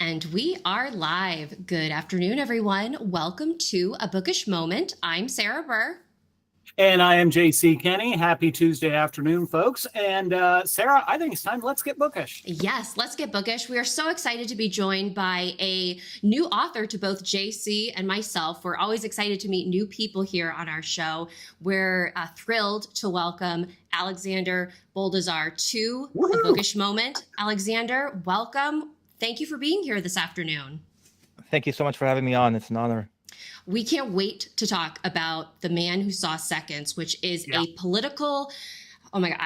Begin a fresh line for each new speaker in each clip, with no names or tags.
And we are live. Good afternoon, everyone. Welcome to A Bookish Moment. I'm Sarah Burr.
And I am JC Kenny. Happy Tuesday afternoon, folks. And Sarah, I think it's time. Let's get bookish.
Yes, let's get bookish. We are so excited to be joined by a new author to both JC and myself. We're always excited to meet new people here on our show. We're thrilled to welcome Alexander Boldizar to A Bookish Moment. Alexander, welcome. Thank you for being here this afternoon.
Thank you so much for having me on. It's an honor.
We can't wait to talk about The Man Who Saw Seconds, which is a political, oh my God,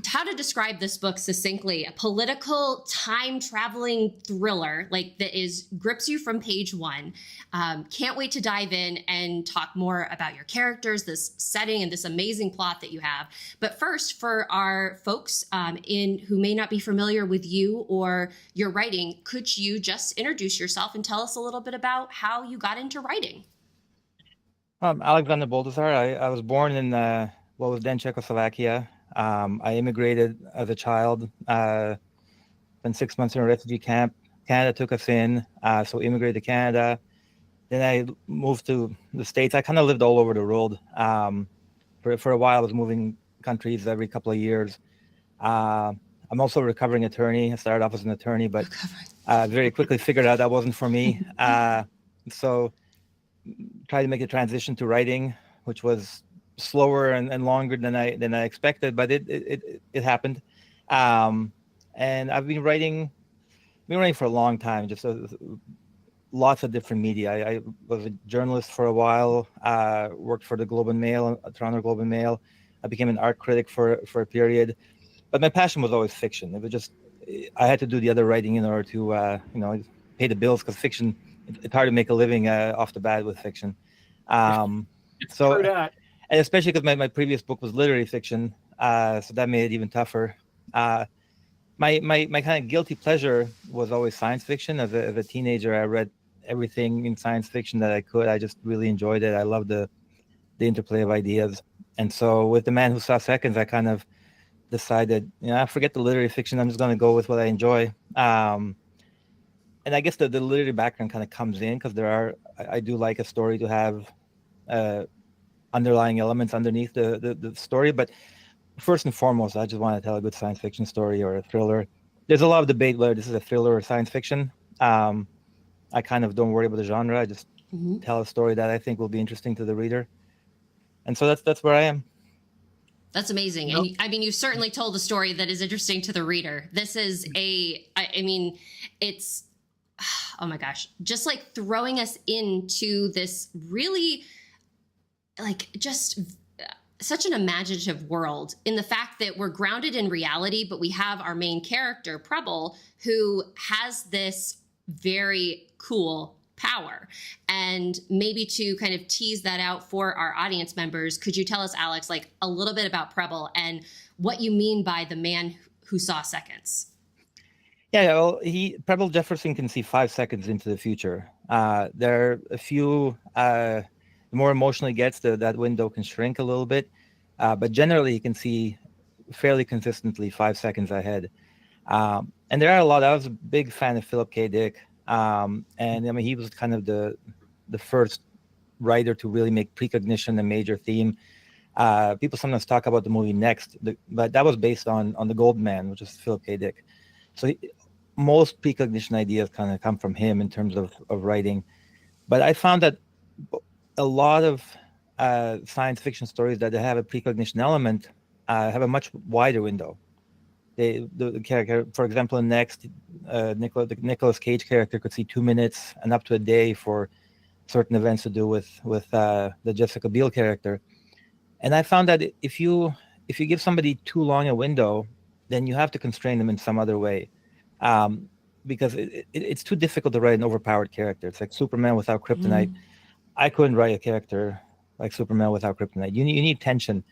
how to describe this book succinctly, a political time-traveling thriller like that grips you from page one. Can't wait to dive in and talk more about your characters, this setting, and this amazing plot that you have. But first, for our folks who may not be familiar with you or your writing, could you just introduce yourself and tell us a little bit about how you got into writing?
Alexander Boldizar. I was born in what was then Czechoslovakia. I immigrated as a child, spent 6 months in a refugee camp. Canada took us in, so immigrated to Canada. Then I moved to the States. I kind of lived all over the world. For a while, I was moving countries every couple of years. I'm also a recovering attorney. I started off as an attorney, but very quickly figured out that wasn't for me. So tried to make a transition to writing, which was slower and longer than I expected, but it happened. And I've been writing for a long time, just lots of different media. I was a journalist for a while, worked for the Globe and Mail, Toronto Globe and Mail. I became an art critic for a period, but my passion was always fiction. It was just, I had to do the other writing in order to, pay the bills, because fiction, it's hard to make a living off the bat with fiction. And especially because my previous book was literary fiction, so that made it even tougher. My kind of guilty pleasure was always science fiction. As a teenager, I read everything in science fiction that I could. I just really enjoyed it. I loved the interplay of ideas. And so with The Man Who Saw Seconds, I kind of decided, I forget the literary fiction. I'm just going to go with what I enjoy. And I guess the literary background kind of comes in because I do like a story to have underlying elements underneath the story. But first and foremost, I just want to tell a good science fiction story or a thriller. There's a lot of debate whether this is a thriller or science fiction. I kind of don't worry about the genre. I just tell a story that I think will be interesting to the reader. And so that's where I am.
That's amazing. Nope. And I mean, you've certainly told a story that is interesting to the reader. This is it's, oh my gosh, just like throwing us into this really just such an imaginative world, in the fact that we're grounded in reality, but we have our main character, Preble, who has this very cool power. And maybe to kind of tease that out for our audience members, could you tell us, Alex, a little bit about Preble and what you mean by The Man Who Saw Seconds?
Yeah, well, Preble Jefferson can see 5 seconds into the future. There are a few, the more emotional he gets, that window can shrink a little bit. But generally, he can see fairly consistently 5 seconds ahead. And there are a lot. I was a big fan of Philip K. Dick. And I mean, he was kind of the first writer to really make precognition a major theme. People sometimes talk about the movie Next, but that was based on The Golden Man, which is Philip K. Dick. So most precognition ideas kind of come from him in terms of writing. But I found that a lot of science fiction stories that have a precognition element have a much wider window. The character, for example, in Next, the Nicolas Cage character could see 2 minutes and up to a day for certain events to do with the Jessica Biel character. And I found that if you give somebody too long a window, then you have to constrain them in some other way. Because it's too difficult to write an overpowered character. It's like Superman without kryptonite. I couldn't write a character like Superman without kryptonite. You need tension.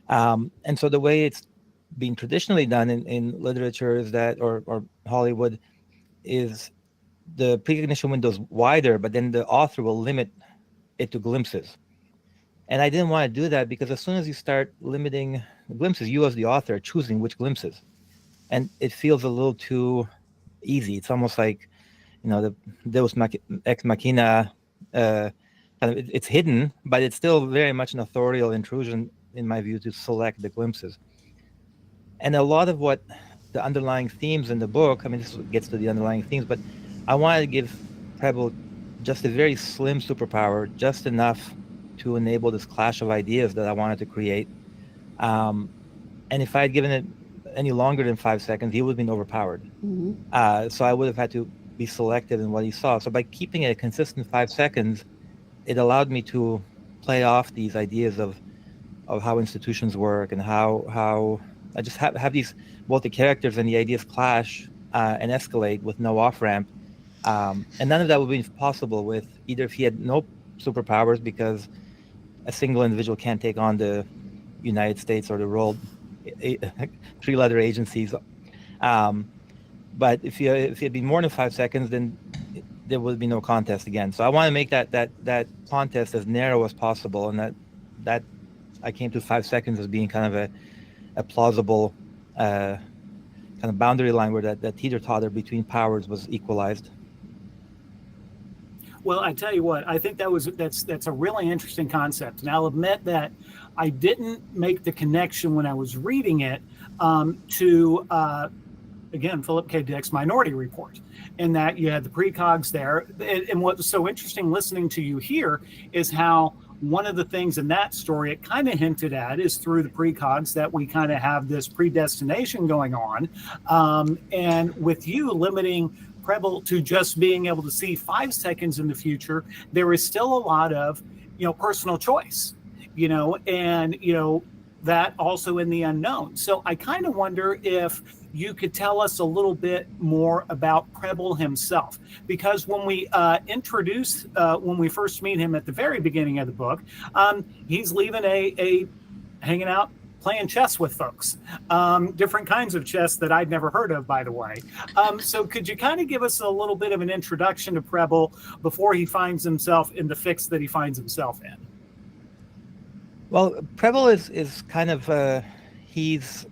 And so the way it's been traditionally done in literature is that, or Hollywood, is the precognition window is wider, but then the author will limit it to glimpses. And I didn't want to do that, because as soon as you start limiting the glimpses, you as the author are choosing which glimpses. And it feels a little too easy. It's almost like, the Deus Ex Machina, it's hidden, but it's still very much an authorial intrusion, in my view, to select the glimpses. And a lot of what the underlying themes in the book, this gets to the underlying themes, but I wanted to give Preble just a very slim superpower, just enough to enable this clash of ideas that I wanted to create. And if I had given it any longer than 5 seconds, he would have been overpowered. So I would have had to be selective in what he saw. So by keeping it a consistent 5 seconds, it allowed me to play off these ideas of how institutions work, and how I just have these, both the characters and the ideas clash and escalate with no off-ramp. And none of that would be possible with either if he had no superpowers, because a single individual can't take on the United States or the world three-letter agencies. But if it had been more than 5 seconds, then there would be no contest again. So I want to make that contest as narrow as possible, and that I came to 5 seconds as being kind of a plausible kind of boundary line where that teeter-totter between powers was equalized.
Well, I tell you what, I think that's a really interesting concept. And I'll admit that I didn't make the connection when I was reading it to, again, Philip K. Dick's Minority Report, in that you had the precogs there. And what was so interesting listening to you here is how one of the things in that story it kind of hinted at is through the precogs that we kind of have this predestination going on. And with you limiting Preble to just being able to see 5 seconds in the future, there is still a lot of, personal choice, and, that also in the unknown. So I kind of wonder if you could tell us a little bit more about Preble himself, because when we when we first meet him at the very beginning of the book, he's leaving a hanging out, playing chess with folks, different kinds of chess that I'd never heard of, by the way. So could you kind of give us a little bit of an introduction to Preble before he finds himself in the fix that he finds himself in?
Well, Preble is kind of, he's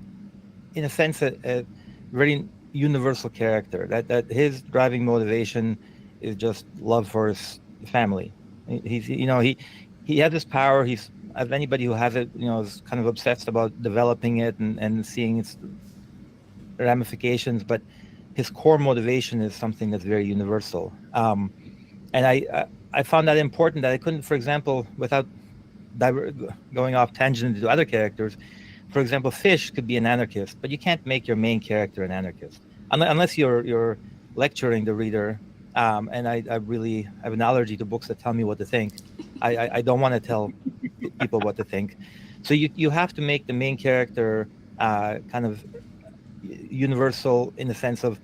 in a sense a very universal character, that his driving motivation is just love for his family. He's, he has this power. He's, as anybody who has it, is kind of obsessed about developing it and seeing its ramifications, but his core motivation is something that's very universal. And I found that important, that I couldn't, for example, without going off tangent into other characters, for example, Fish could be an anarchist, but you can't make your main character an anarchist unless you're lecturing the reader. And I really have an allergy to books that tell me what to think. I don't want to tell people what to think. So you have to make the main character kind of universal in the sense of,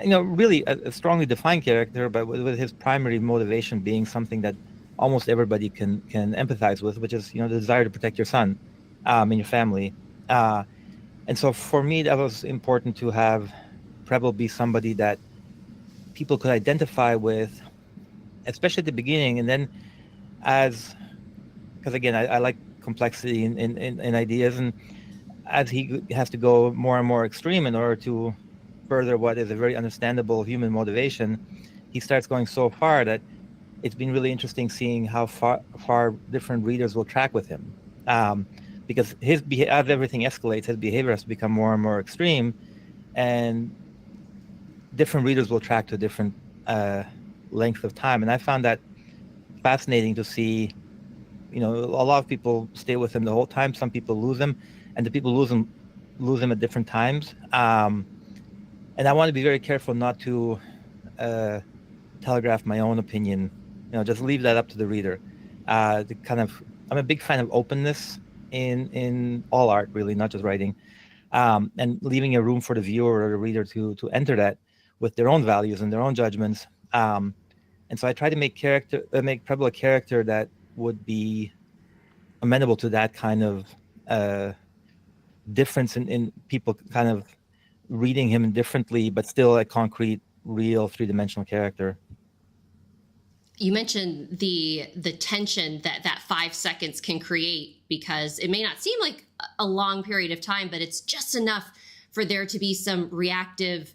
really a strongly defined character, but with his primary motivation being something that almost everybody can empathize with, which is, the desire to protect your son and your family. And so for me, that was important to have Preble be somebody that people could identify with, especially at the beginning. And then because again, I like complexity in ideas, and as he has to go more and more extreme in order to further what is a very understandable human motivation, he starts going so far that it's been really interesting seeing how far different readers will track with him. Because as everything escalates, his behavior has to become more and more extreme, and different readers will track to different length of time. And I found that fascinating to see. A lot of people stay with him the whole time. Some people lose him, and the people lose him at different times. And I want to be very careful not to telegraph my own opinion. Just leave that up to the reader. I'm a big fan of openness in all art, really, not just writing. and leaving a room for the viewer or the reader to enter that with their own values and their own judgments. And so I try to make Preble a character that would be amenable to that kind of difference in people kind of reading him differently, but still a concrete, real, three-dimensional character.
You mentioned the tension that 5 seconds can create, because it may not seem like a long period of time, but it's just enough for there to be some reactive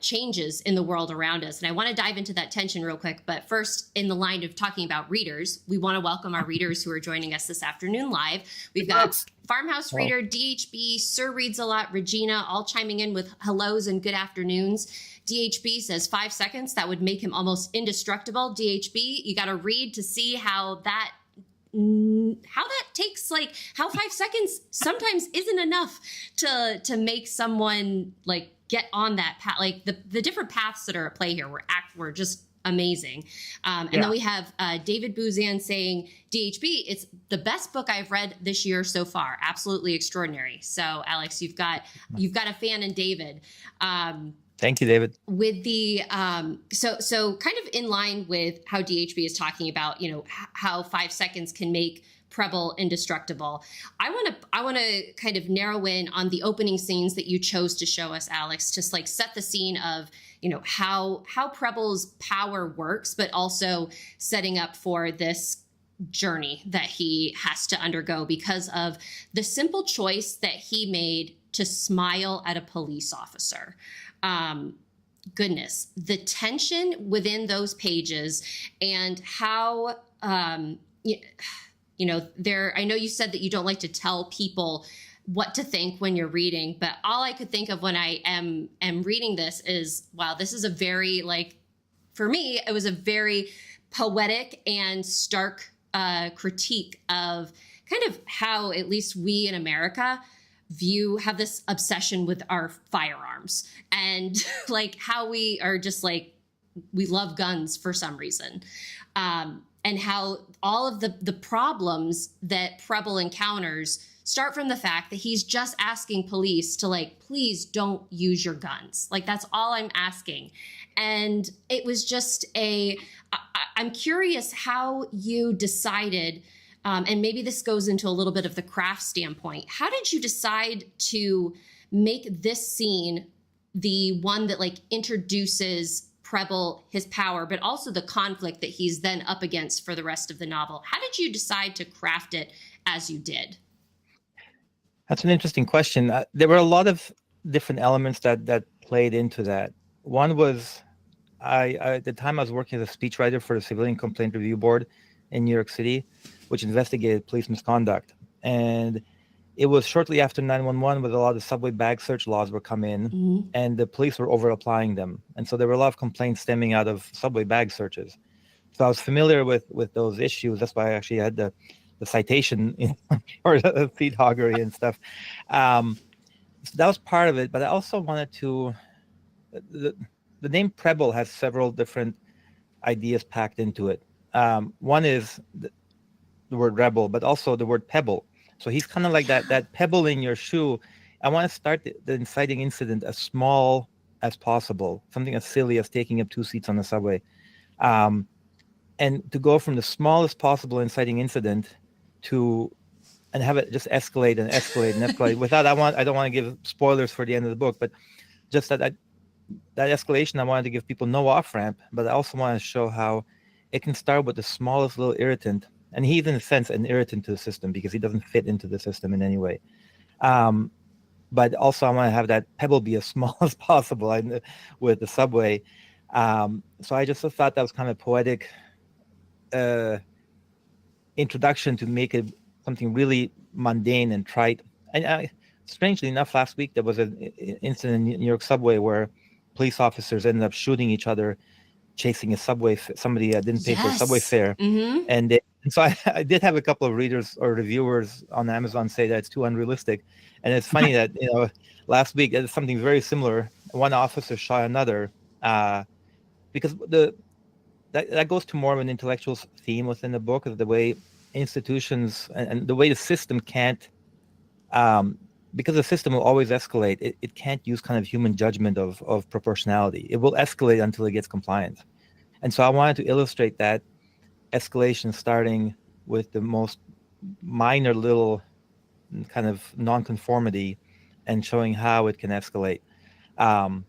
changes in the world around us. And I want to dive into that tension real quick. But first, in the line of talking about readers, we want to welcome our readers who are joining us this afternoon live. We've got Farmhouse Reader, DHB, Sir Reads a Lot, Regina, all chiming in with hellos and good afternoons. DHB says 5 seconds, that would make him almost indestructible. DHB, you got to read to see how that takes, like, how 5 seconds sometimes isn't enough to make someone like get on that path. Like the different paths that are at play here were just amazing. And then we have David Buzan saying, DHB, it's the best book I've read this year so far. Absolutely extraordinary. So Alex, you've got a fan in David.
Thank you, David.
With the so kind of in line with how DHB is talking about, how 5 seconds can make Preble indestructible. I want to kind of narrow in on the opening scenes that you chose to show us, Alex, just like set the scene of, how Preble's power works, but also setting up for this journey that he has to undergo because of the simple choice that he made to smile at a police officer. Goodness, the tension within those pages and how, I know you said that you don't like to tell people what to think when you're reading, but all I could think of when I am reading this is, wow, this is a very, for me, it was a very poetic and stark critique of kind of how at least we in America have this obsession with our firearms and like how we are just like, we love guns for some reason. And how all of the problems that Preble encounters start from the fact that he's just asking police to please don't use your guns. That's all I'm asking. And it was just I'm curious how you decided, and maybe this goes into a little bit of the craft standpoint. How did you decide to make this scene the one that introduces Preble, his power, but also the conflict that he's then up against for the rest of the novel? How did you decide to craft it as you did?
That's an interesting question. There were a lot of different elements that played into that. One was, at the time I was working as a speechwriter for the Civilian Complaint Review Board in New York City, which investigated police misconduct. And it was shortly after 9/11 where a lot of subway bag search laws were come in, and the police were over applying them. And so there were a lot of complaints stemming out of subway bag searches. So I was familiar with those issues. That's why I actually had the citation for the feed hoggery and stuff. So that was part of it. But I also wanted to, the name Preble has several different ideas packed into it. One is the word rebel, but also the word pebble. So he's kind of like that pebble in your shoe. I want to start the inciting incident as small as possible, something as silly as taking up 2 seats on the subway. And to go from the smallest possible inciting incident and have it just escalate and escalate and escalate without, I don't want to give spoilers for the end of the book, but just that escalation, I wanted to give people no off-ramp, but I also want to show how it can start with the smallest little irritant. And he's, in a sense, an irritant to the system because he doesn't fit into the system in any way. But also, I want to have that pebble be as small as possible with the subway. So I just thought that was kind of poetic introduction to make it something really mundane and trite. And strangely enough, last week, there was an incident in New York subway where police officers ended up shooting each other, chasing a subway. Somebody didn't pay for a subway fare. And so I did have a couple of readers or reviewers on Amazon say that it's too unrealistic. And it's funny that, last week, there's something very similar. One officer shot another because that goes to more of an intellectual theme within the book of the way institutions and the way the system can't because the system will always escalate, it can't use kind of human judgment of proportionality. It will escalate until it gets compliant. And so I wanted to illustrate that escalation starting with the most minor little kind of nonconformity and showing how it can escalate. And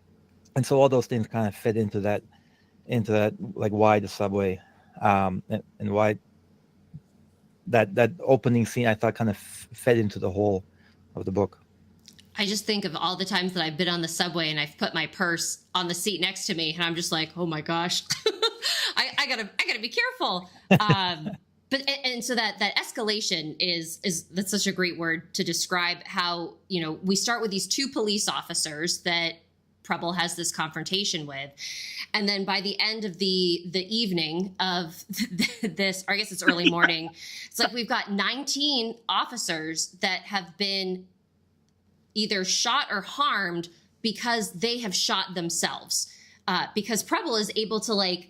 so all those things kind of fit into that, like why the subway, and why that opening scene I thought kind of fed into the whole of the book.
I just think of all the times that I've been on the subway and I've put my purse on the seat next to me, and I'm just like, oh my gosh, I gotta be careful. But so that escalation is that's such a great word to describe how, you know, we start with these two police officers that Preble has this confrontation with, and then by the end of the evening of this, or I guess it's early morning, it's like we've got 19 officers that have been either shot or harmed because they have shot themselves, because Preble is able to like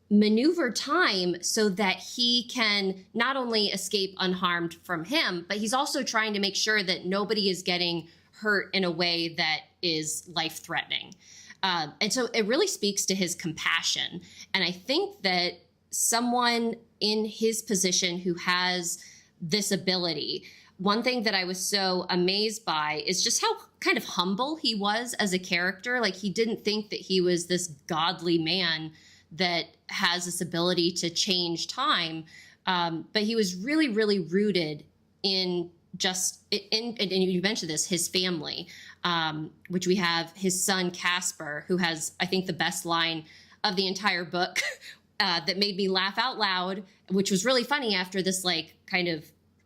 maneuver time so that he can not only escape unharmed from him, but he's also trying to make sure that nobody is getting hurt in a way that is life-threatening. And so it really speaks to his compassion. And I think that someone in his position who has this ability, one thing that I was so amazed by is just how kind of humble he was as a character. Like, he didn't think that he was this godly man that has this ability to change time. But he was really, really rooted in and you mentioned this, his family, which we have his son, Casper, who has, I think, the best line of the entire book that made me laugh out loud, which was really funny after this, like, kind of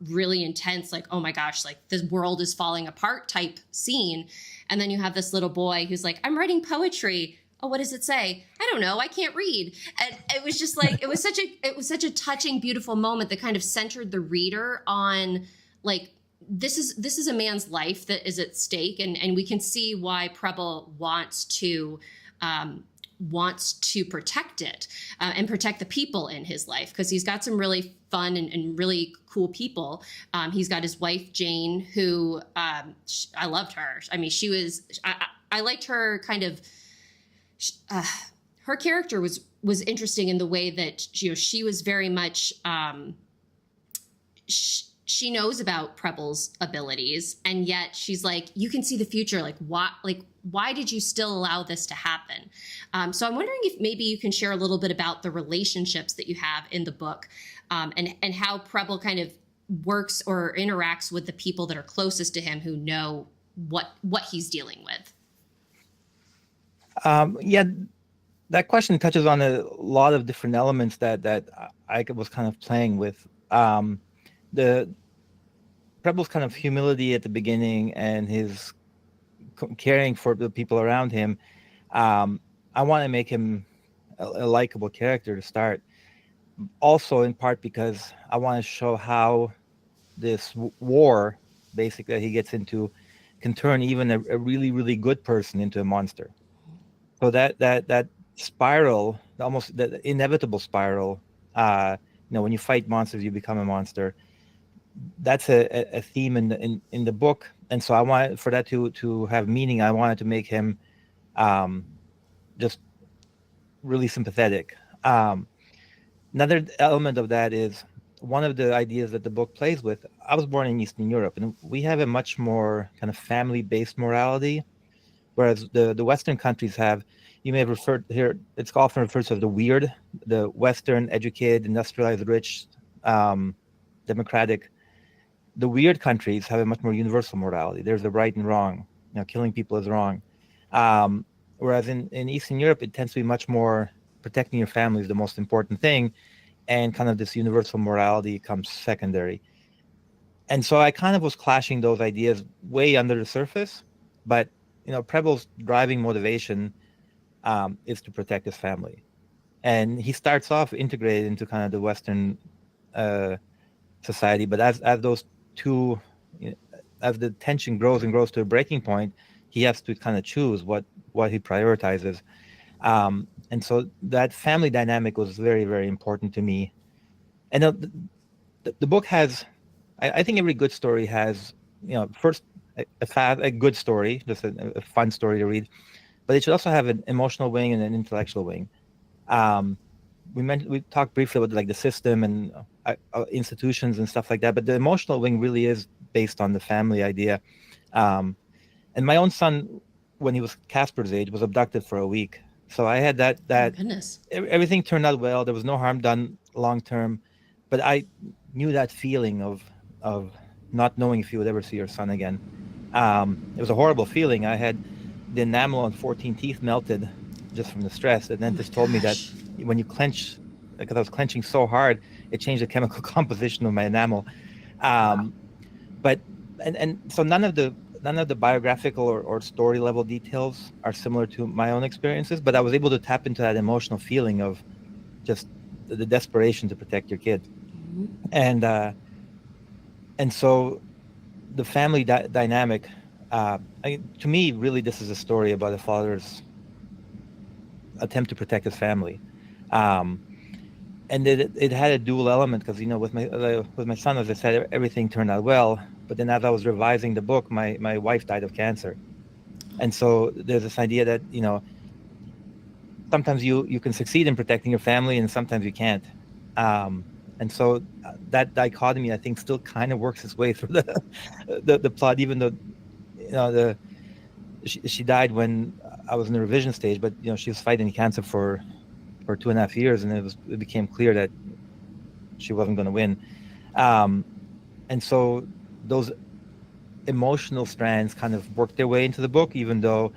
really intense, like, oh my gosh, like the world is falling apart type scene. And then you have this little boy who's like, I'm writing poetry. Oh, what does it say? I don't know. I can't read. And it was just like, it was such a touching, beautiful moment that kind of centered the reader on, like, this is a man's life that is at stake, and we can see why Preble wants to protect it and protect the people in his life, because he's got some really fun and really cool people. He's got his wife Jane, who I loved her. I mean, I liked her kind of. Her character was interesting in the way that, you know, she was very much. She knows about Preble's abilities, and yet she's like, you can see the future. Like, why did you still allow this to happen? So I'm wondering if maybe you can share a little bit about the relationships that you have in the book, and how Preble kind of works or interacts with the people that are closest to him, who know what he's dealing with.
Yeah, that question touches on a lot of different elements that I was kind of playing with. The Preble's kind of humility at the beginning and his caring for the people around him. I want to make him a likable character to start. Also, in part because I want to show how this war, basically, that he gets into, can turn even a really, really good person into a monster. So that spiral, almost the inevitable spiral, when you fight monsters, you become a monster. That's a theme in the book, and so I wanted for that to have meaning. I wanted to make him just really sympathetic. Another element of that is one of the ideas that the book plays with. I was born in Eastern Europe, and we have a much more kind of family-based morality, whereas the Western countries have. You may have referred here. It's often referred to as the weird, the Western, educated, industrialized, rich, democratic. The weird countries have a much more universal morality. There's the right and wrong. You know, killing people is wrong. Whereas in Eastern Europe, it tends to be much more protecting your family is the most important thing, and kind of this universal morality comes secondary. And so I kind of was clashing those ideas way under the surface, but Preble's driving motivation is to protect his family, and he starts off integrated into kind of the Western society. But as those two, as the tension grows and grows to a breaking point, he has to kind of choose what he prioritizes. And so that family dynamic was very, very important to me. And the book has, I think every good story has, first a good story, just a fun story to read, but it should also have an emotional wing and an intellectual wing. We talked briefly about like the system and institutions and stuff like that, but the emotional wing really is based on the family idea. And my own son, when he was Casper's age, was abducted for a week. So I had that
Oh, goodness.
everything turned out well. There was no harm done long term, but I knew that feeling of not knowing if you would ever see your son again. It was a horrible feeling. I had the enamel on 14 teeth melted just from the stress. And then just told me that when you clench, because I was clenching so hard, it changed the chemical composition of my enamel. But so none of the biographical or story level details are similar to my own experiences, but I was able to tap into that emotional feeling of just the desperation to protect your kid. And so the family dynamic, to me, really, this is a story about a father's attempt to protect his family. And it had a dual element because, with my son, as I said, everything turned out well. But then as I was revising the book, my wife died of cancer. And so there's this idea that, sometimes you can succeed in protecting your family and sometimes you can't. And so that dichotomy, I think, still kind of works its way through the plot, even though, she died when I was in the revision stage, but, she was fighting cancer for 2.5 years, and it became clear that she wasn't going to win. And so those emotional strands kind of work their way into the book, even though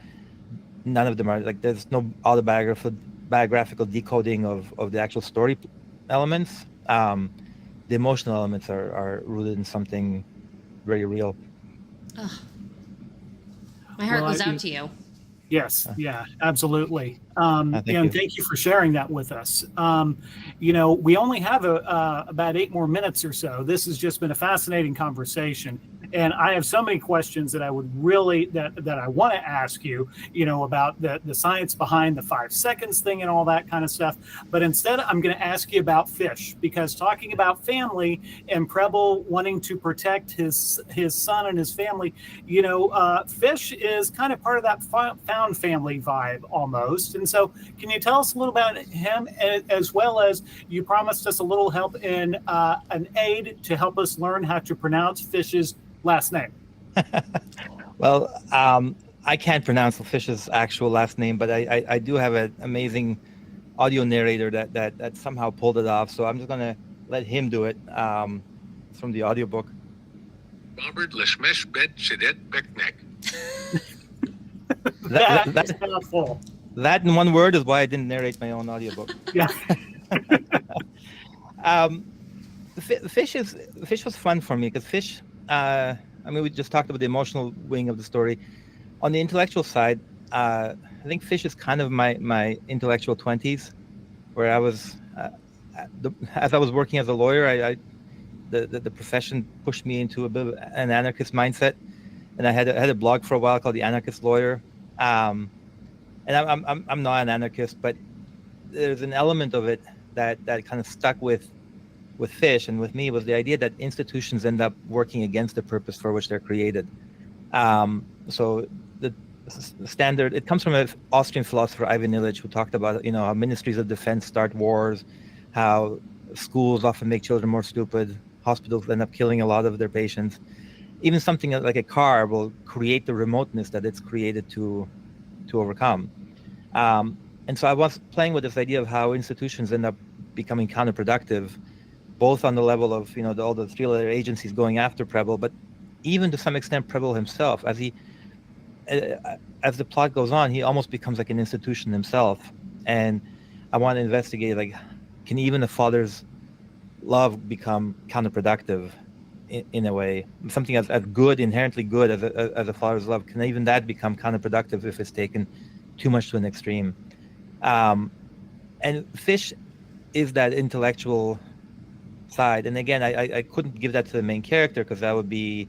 none of them are like, there's no autobiographical decoding of the actual story elements. The emotional elements are rooted in something very real.
Ugh. My heart goes out to you.
Yes, yeah, absolutely. And thank you for sharing that with us. We only have about 8 more minutes or so. This has just been a fascinating conversation. And I have so many questions that I would really, that I want to ask you, about the science behind the 5 seconds thing and all that kind of stuff. But instead, I'm going to ask you about fish, because talking about family and Preble wanting to protect his son and his family, fish is kind of part of that found family vibe almost. And so can you tell us a little about him, as well as you promised us a little help in an aid to help us learn how to pronounce Fish's last name?
Well, I can't pronounce Fish's actual last name, but I do have an amazing audio narrator that somehow pulled it off. So I'm just going to let him do it. It's from the audiobook.
Robert Lashmesh Bet Shidet Beknek.
That's helpful.
That in one word is why I didn't narrate my own audiobook.
Yeah.
Fish was fun for me because Fish, we just talked about the emotional wing of the story. On the intellectual side, I think Fish is kind of my intellectual 20s, where I was, as I was working as a lawyer, the profession pushed me into a bit of an anarchist mindset, and I had a blog for a while called The Anarchist Lawyer. And I'm not an anarchist, but there's an element of it that kind of stuck with Fish and with me, was the idea that institutions end up working against the purpose for which they're created. So the standard, it comes from an Austrian philosopher, Ivan Illich, who talked about, how ministries of defense start wars, how schools often make children more stupid, hospitals end up killing a lot of their patients. Even something like a car will create the remoteness that it's created to overcome. And so I was playing with this idea of how institutions end up becoming counterproductive, both on the level of, all the 3 other agencies going after Preble, but even to some extent Preble himself. As the plot goes on, he almost becomes like an institution himself. And I want to investigate, like, can even a father's love become counterproductive in a way? Something as good, inherently good as a father's love, can even that become counterproductive if it's taken too much to an extreme? And Fish is that intellectual side. And again, I couldn't give that to the main character because that would be,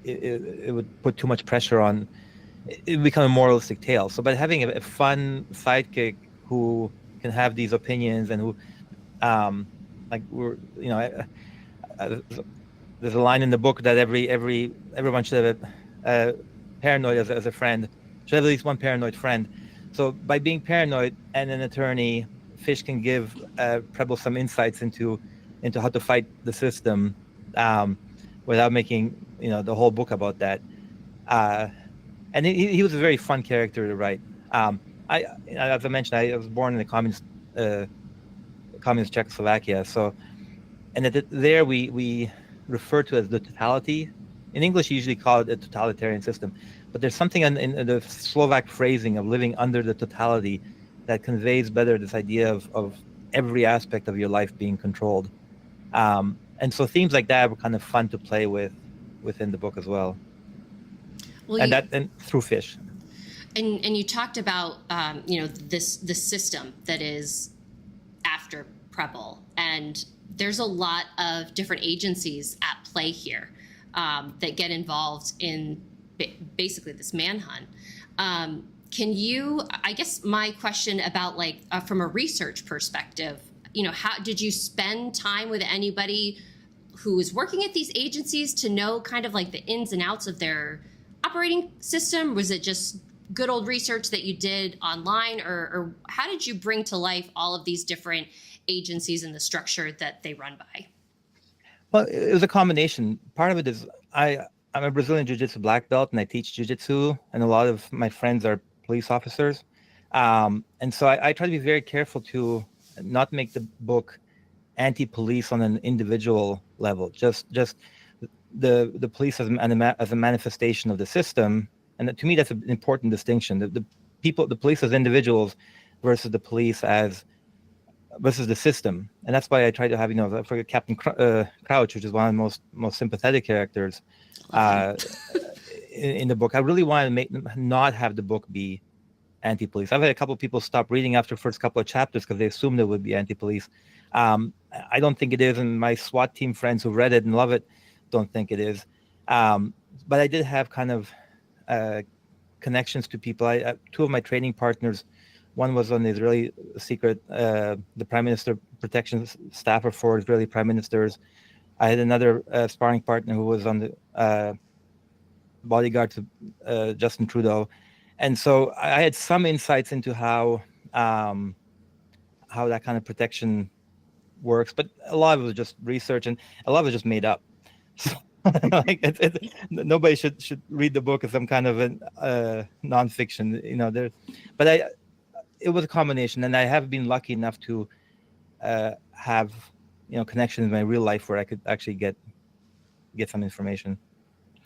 it would put too much pressure on, it would become a moralistic tale. So, but having a fun sidekick who can have these opinions and who, there's a line in the book that everyone should have a paranoid as a friend, should have at least one paranoid friend. So by being paranoid and an attorney, Fish can give Preble some insights into how to fight the system, without making the whole book about that. And he was a very fun character to write. As I mentioned, I was born in the communist Czechoslovakia. So, and there we refer to as the totality. In English, you usually call it a totalitarian system. But there's something in the Slovak phrasing of living under the totality that conveys better this idea of every aspect of your life being controlled. And so themes like that were kind of fun to play with within the book as well. And through Fish.
And you talked about this system that is after Preble, and there's a lot of different agencies at play here that get involved in basically this manhunt. Can you, I guess my question about from a research perspective, how did you spend time with anybody who was working at these agencies to know kind of the ins and outs of their operating system? Was it just good old research that you did online, or how did you bring to life all of these different agencies and the structure that they run by?
Well, it was a combination. Part of it is I'm a Brazilian jiu-jitsu black belt, and I teach jiu-jitsu, and a lot of my friends are police officers. And so I try to be very careful to not make the book anti-police on an individual level, just the police as a manifestation of the system. And to me, that's an important distinction. The police as individuals versus the police versus the system. And that's why I try to have, I forget Captain Crouch, which is one of the most sympathetic characters in the book. I really wanted to not have the book be anti-police. I've had a couple of people stop reading after the first couple of chapters because they assumed it would be anti-police. I don't think it is, and my SWAT team friends who read it and love it don't think it is. But I did have kind of connections to people. Two of my training partners, one was on the Israeli secret, the Prime Minister protection staffer for Israeli prime ministers. I had another sparring partner who was on the bodyguard to Justin Trudeau. And so I had some insights into how that kind of protection works, but a lot of it was just research, and a lot of it was just made up. So, nobody should read the book as some kind of a nonfiction, but it was a combination, and I have been lucky enough to have connections in my real life where I could actually get some information.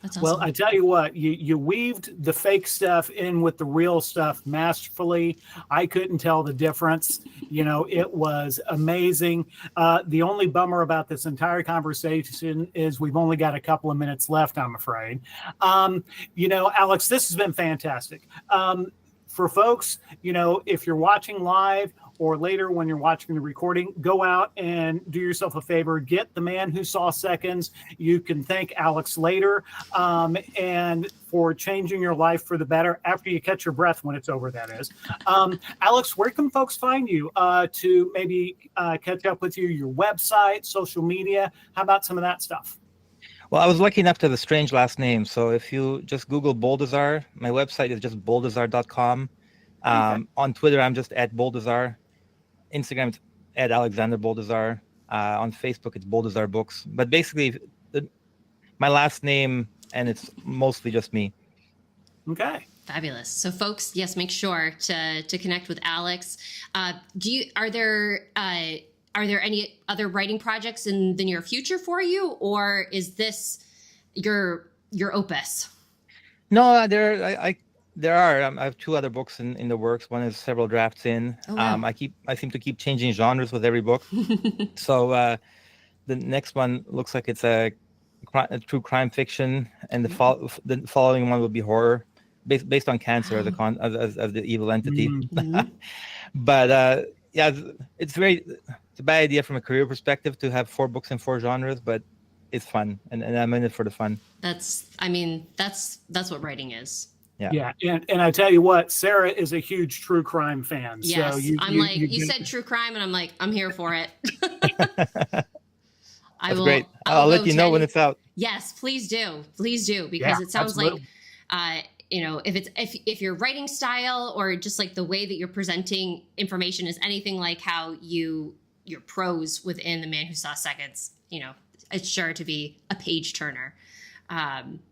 That's awesome.
Well, I tell you what, you weaved the fake stuff in with the real stuff masterfully. I couldn't tell the difference. It was amazing. The only bummer about this entire conversation is we've only got a couple of minutes left, I'm afraid. Alex, this has been fantastic. For folks, if you're watching live or later when you're watching the recording, go out and do yourself a favor. Get The Man Who Saw Seconds. You can thank Alex later and for changing your life for the better after you catch your breath when it's over, that is. Alex, where can folks find you to maybe catch up with you, your website, social media? How about some of that stuff?
Well, I was lucky enough to have a strange last name. So if you just Google Boldizar, my website is just boldizar.com. Okay. On Twitter, I'm just at Boldizar. Instagram, it's at Alexander Boldizar. On Facebook, it's Boldizar Books. But basically, my last name, and it's mostly just me.
Okay.
Fabulous. So, folks, yes, make sure to connect with Alex. Are there any other writing projects in the near future for you, or is this your opus?
No, there are. I have two other books in the works. One is several drafts in. Oh, wow. I seem to keep changing genres with every book. So the next one looks like it's a true crime fiction, and the following one will be horror, based on cancer as the evil entity. Mm-hmm. But yeah, it's a bad idea from a career perspective to have 4 books in 4 genres, but it's fun, and I'm in it for the fun. That's
what writing is.
Yeah. And I tell you what, Sarah is a huge true crime fan.
Yes,
so
you said true crime, and I'm like, I'm here for it.
That's great. I'll let you know when it's out.
Yes, please do. Please do, because
Yeah,
it sounds
absolutely.
like, if your writing style or just like the way that you're presenting information is anything like how your prose within The Man Who Saw Seconds, it's sure to be a page turner.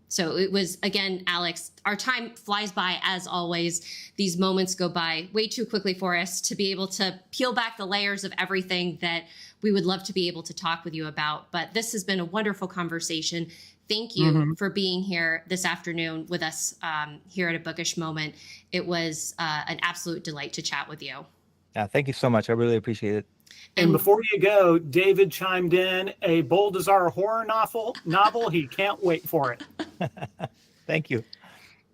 So it was, again, Alex, our time flies by as always. These moments go by way too quickly for us to be able to peel back the layers of everything that we would love to be able to talk with you about. But this has been a wonderful conversation. Thank you for being here this afternoon with us here at A Bookish Moment. It was an absolute delight to chat with you.
Yeah, thank you so much. I really appreciate it.
And before you go, David chimed in a Boldizar horror novel. He can't wait for it.
Thank you.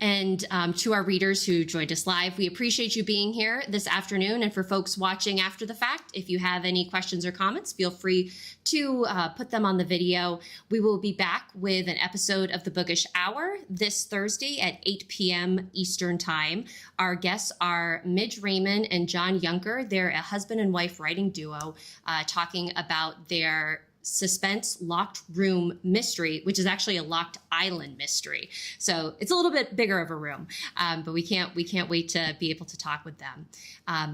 And to our readers who joined us live, we appreciate you being here this afternoon. And for folks watching after the fact, if you have any questions or comments, feel free to put them on the video. We will be back with an episode of the Bookish Hour this Thursday at 8 p.m. Eastern Time. Our guests are Midge Raymond and John Yunker. They're a husband and wife writing duo talking about their suspense locked room mystery, which is actually a locked island mystery. So it's a little bit bigger of a room, but we can't wait to be able to talk with them.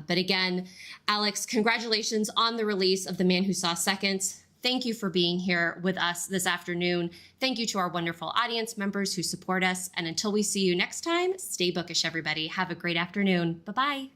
But again, Alex, congratulations on the release of The Man Who Saw Seconds. Thank you for being here with us this afternoon. Thank you to our wonderful audience members who support us. And until we see you next time, stay bookish, everybody. Have a great afternoon. Bye-bye.